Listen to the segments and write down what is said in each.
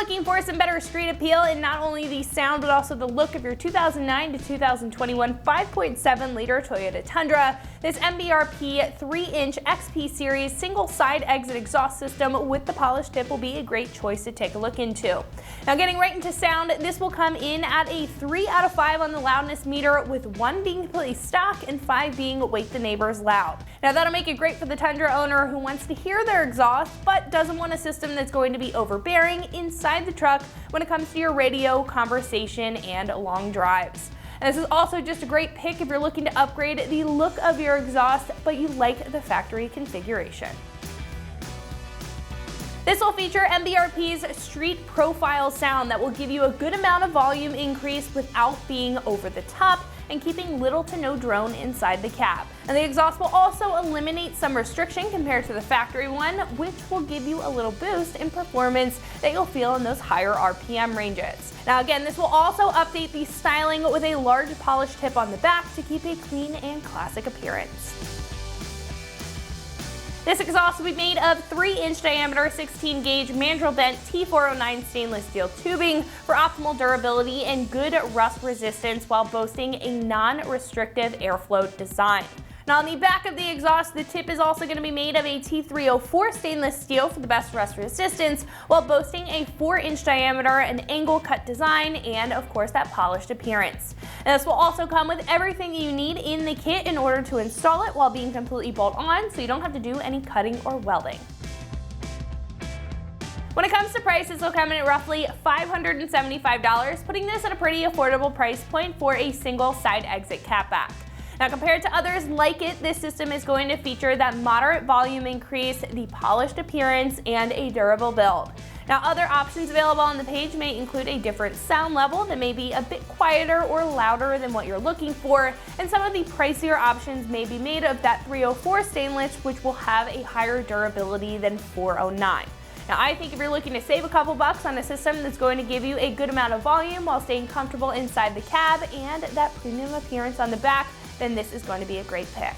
looking for some better street appeal in not only the sound but also the look of your 2009 to 2021 5.7-liter Toyota Tundra, this MBRP 3-inch XP Series single side exit exhaust system with the polished tip will be a great choice to take a look into. Now getting right into sound, this will come in at a 3 out of 5 on the loudness meter, with 1 being completely stock and 5 being wake the neighbors loud. Now that'll make it great for the Tundra owner who wants to hear their exhaust but doesn't want a system that's going to be overbearing inside the truck when it comes to your radio, conversation, and long drives. And this is also just a great pick if you're looking to upgrade the look of your exhaust but you like the factory configuration. This will feature MBRP's street profile sound that will give you a good amount of volume increase without being over the top and keeping little to no drone inside the cab. And the exhaust will also eliminate some restriction compared to the factory one, which will give you a little boost in performance that you'll feel in those higher RPM ranges. Now again, this will also update the styling with a large polished tip on the back to keep a clean and classic appearance. This exhaust will be made of 3-inch diameter 16-gauge mandrel bent T409 stainless steel tubing for optimal durability and good rust resistance while boasting a non-restrictive airflow design. Now on the back of the exhaust, the tip is also going to be made of a T304 stainless steel for the best rust resistance while boasting a 4-inch diameter and angle cut design and of course that polished appearance. And this will also come with everything you need in the kit in order to install it while being completely bolt on, so you don't have to do any cutting or welding. When it comes to price, this will come in at roughly $575, putting this at a pretty affordable price point for a single side exit catback. Now compared to others like it, this system is going to feature that moderate volume increase, the polished appearance, and a durable build. Now other options available on the page may include a different sound level that may be a bit quieter or louder than what you're looking for, and some of the pricier options may be made of that 304 stainless, which will have a higher durability than 409. Now I think if you're looking to save a couple bucks on a system that's going to give you a good amount of volume while staying comfortable inside the cab and that premium appearance on the back, then this is going to be a great pick.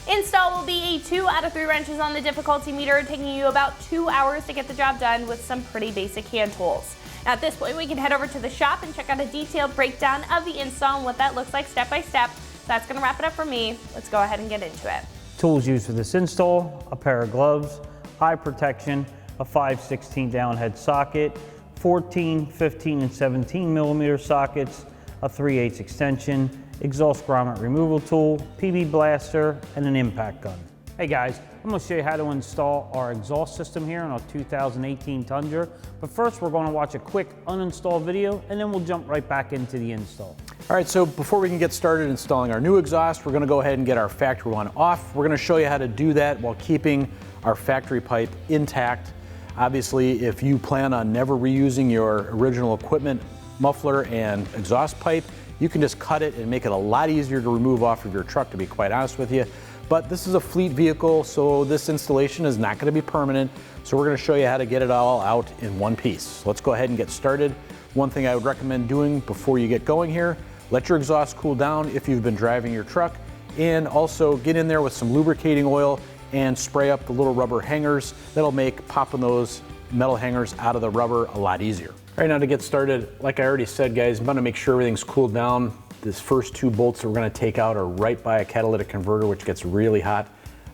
Install will be a 2 out of 3 wrenches on the difficulty meter, taking you about 2 hours to get the job done with some pretty basic hand tools. Now at this point we can head over to the shop and check out a detailed breakdown of the install and what that looks like step by step. So that's going to wrap it up for me. Let's go ahead and get into it. Tools used for this install: a pair of gloves, eye protection, a 5/16 downhead socket, 14, 15, and 17 millimeter sockets, a 3/8 extension, exhaust grommet removal tool, PB blaster, and an impact gun. Hey guys, I'm going to show you how to install our exhaust system here on our 2018 Tundra. But first we're going to watch a quick uninstall video and then we'll jump right back into the install. All right, so before we can get started installing our new exhaust, we're going to go ahead and get our factory one off. We're going to show you how to do that while keeping our factory pipe intact. Obviously, if you plan on never reusing your original equipment, muffler and exhaust pipe, you can just cut it and make it a lot easier to remove off of your truck, to be quite honest with you. But this is a fleet vehicle, so this installation is not going to be permanent. So we're going to show you how to get it all out in one piece. Let's go ahead and get started. One thing I would recommend doing before you get going here, let your exhaust cool down if you've been driving your truck, and also get in there with some lubricating oil and spray up the little rubber hangers. That'll make popping those metal hangers out of the rubber a lot easier. All right, now to get started, like I already said, guys, I'm gonna make sure everything's cooled down. These first 2 bolts that we're gonna take out are right by a catalytic converter, which gets really hot.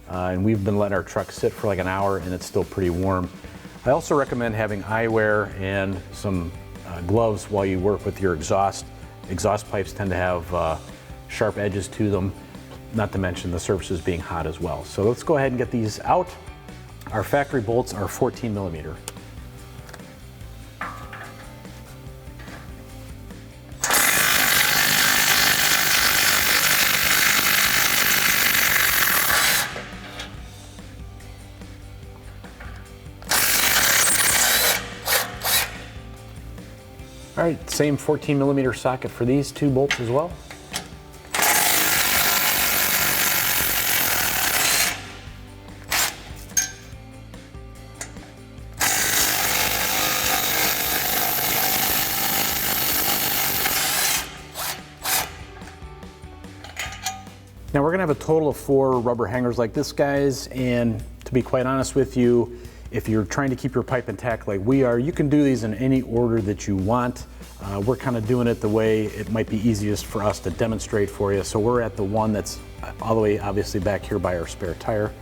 And we've been letting our truck sit for like an hour and it's still pretty warm. I also recommend having eyewear and some gloves while you work with your exhaust. Exhaust pipes tend to have sharp edges to them, not to mention the surfaces being hot as well. So let's go ahead and get these out. Our factory bolts are 14 millimeter. All right, same 14 millimeter socket for these 2 bolts as well. Now we're gonna have a total of 4 rubber hangers like this, guys, and to be quite honest with you, If you're trying to keep your pipe intact like we are, you can do these in any order that you want. We're kind of doing it the way it might be easiest for us to demonstrate for you. So we're at the one that's all the way obviously back here by our spare tire.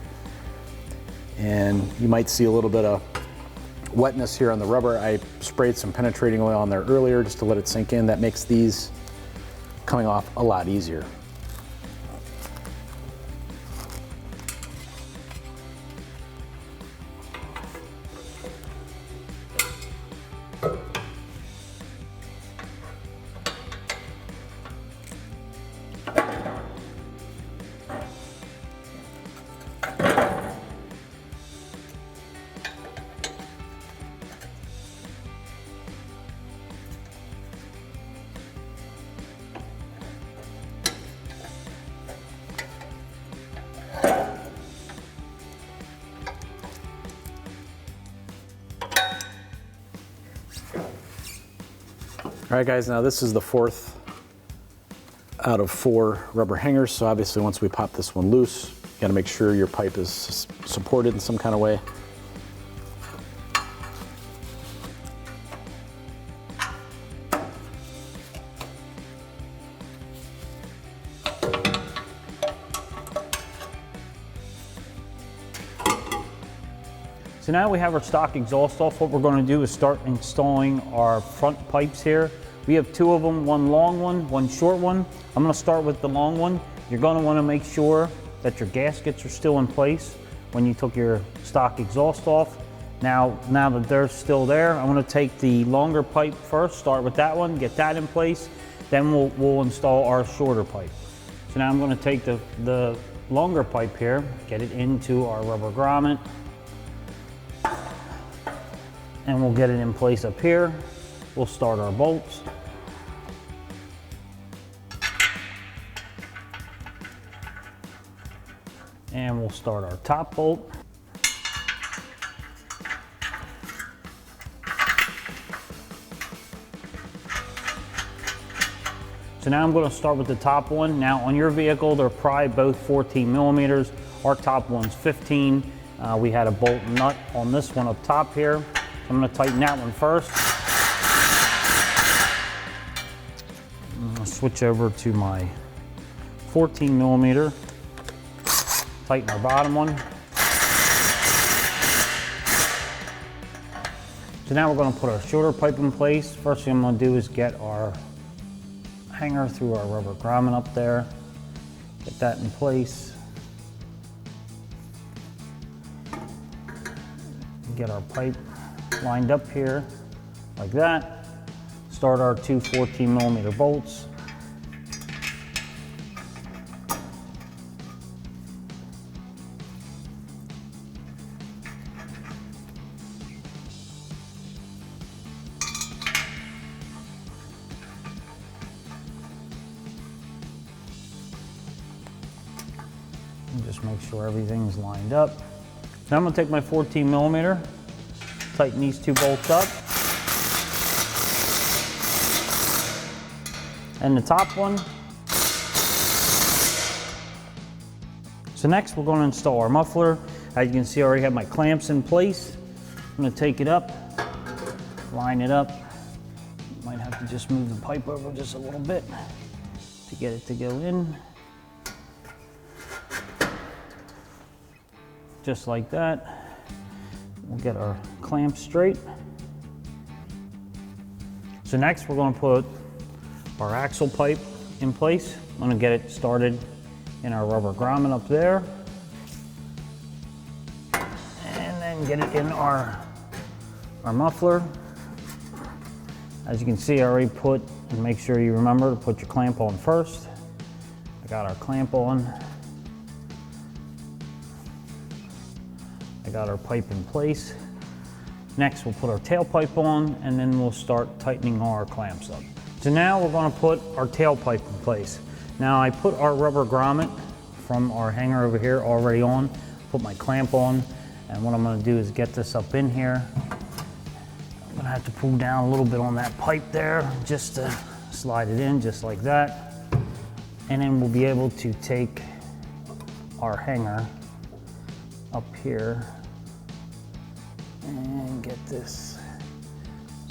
And you might see a little bit of wetness here on the rubber. I sprayed some penetrating oil on there earlier just to let it sink in. That makes these coming off a lot easier. All right guys, now this is the 4th out of 4 rubber hangers. So obviously once we pop this one loose, you gotta make sure your pipe is supported in some kind of way. So now we have our stock exhaust off. What we're going to do is start installing our front pipes here. We have 2 of them, one long one short one. I'm going to start with the long one. You're going to want to make sure that your gaskets are still in place when you took your stock exhaust off. Now that they're still there, I'm going to take the longer pipe first, start with that one, get that in place, then we'll install our shorter pipe. So now I'm going to take the longer pipe here, get it into our rubber grommet, and we'll get it in place up here. We'll start our bolts. And we'll start our top bolt. So now I'm going to start with the top one. Now on your vehicle, they're probably both 14 millimeters. Our top one's 15. We had a bolt nut on this one up top here. I'm going to tighten that one first. I'm going to switch over to my 14 millimeter. Tighten our bottom one. So now we're going to put our shorter pipe in place. First thing I'm going to do is get our hanger through our rubber grommet up there. Get that in place. Get our pipe lined up here like that. Start our 2 14 millimeter bolts. And just make sure everything's lined up. Now I'm going to take my 14 millimeter, tighten these 2 bolts up. And the top one. So next we're going to install our muffler. As you can see, I already have my clamps in place. I'm going to take it up, line it up. Might have to just move the pipe over just a little bit to get it to go in. Just like that. We'll get our clamps straight. So next we're going to put our axle pipe in place. I'm going to get it started in our rubber grommet up there. And then get it in our muffler. As you can see, I already put, and make sure you remember to put your clamp on first. I got our clamp on. I got our pipe in place. Next, we'll put our tailpipe on, and then we'll start tightening our clamps up. So now we're going to put our tailpipe in place. Now I put our rubber grommet from our hanger over here already on, put my clamp on, and what I'm going to do is get this up in here. I'm going to have to pull down a little bit on that pipe there just to slide it in just like that. And then we'll be able to take our hanger up here And get this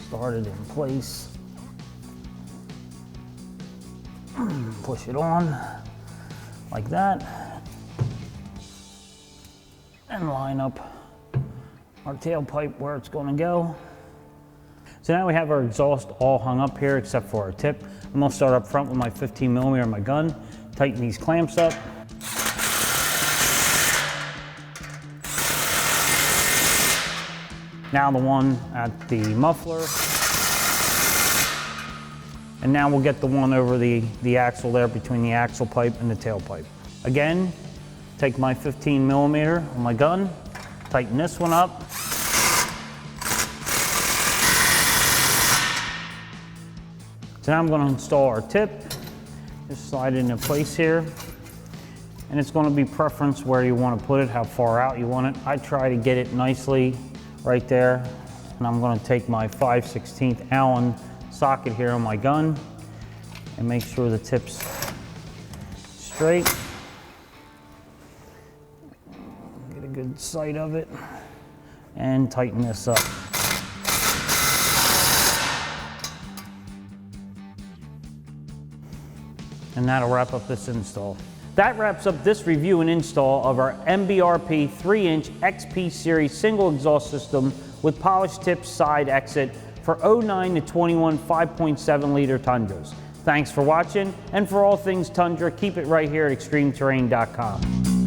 started in place. Push it on like that. And line up our tailpipe where it's going to go. So now we have our exhaust all hung up here except for our tip. I'm going to start up front with my 15mm of my gun, tighten these clamps up. Now the one at the muffler. And now we'll get the one over the axle there between the axle pipe and the tailpipe. Again, take my 15mm on my gun, tighten this one up. So now I'm going to install our tip. Just slide it into place here. And it's going to be preference where you want to put it, how far out you want it. I try to get it nicely right there. And I'm going to take my 5/16 Allen socket here on my gun and make sure the tip's straight. Get a good sight of it and tighten this up. And that'll wrap up this install. That wraps up this review and install of our MBRP 3-inch XP Series single exhaust system with polished tips side exit for 09 to 21 5.7 liter Tundras. Thanks for watching, and for all things Tundra, keep it right here at extremeterrain.com.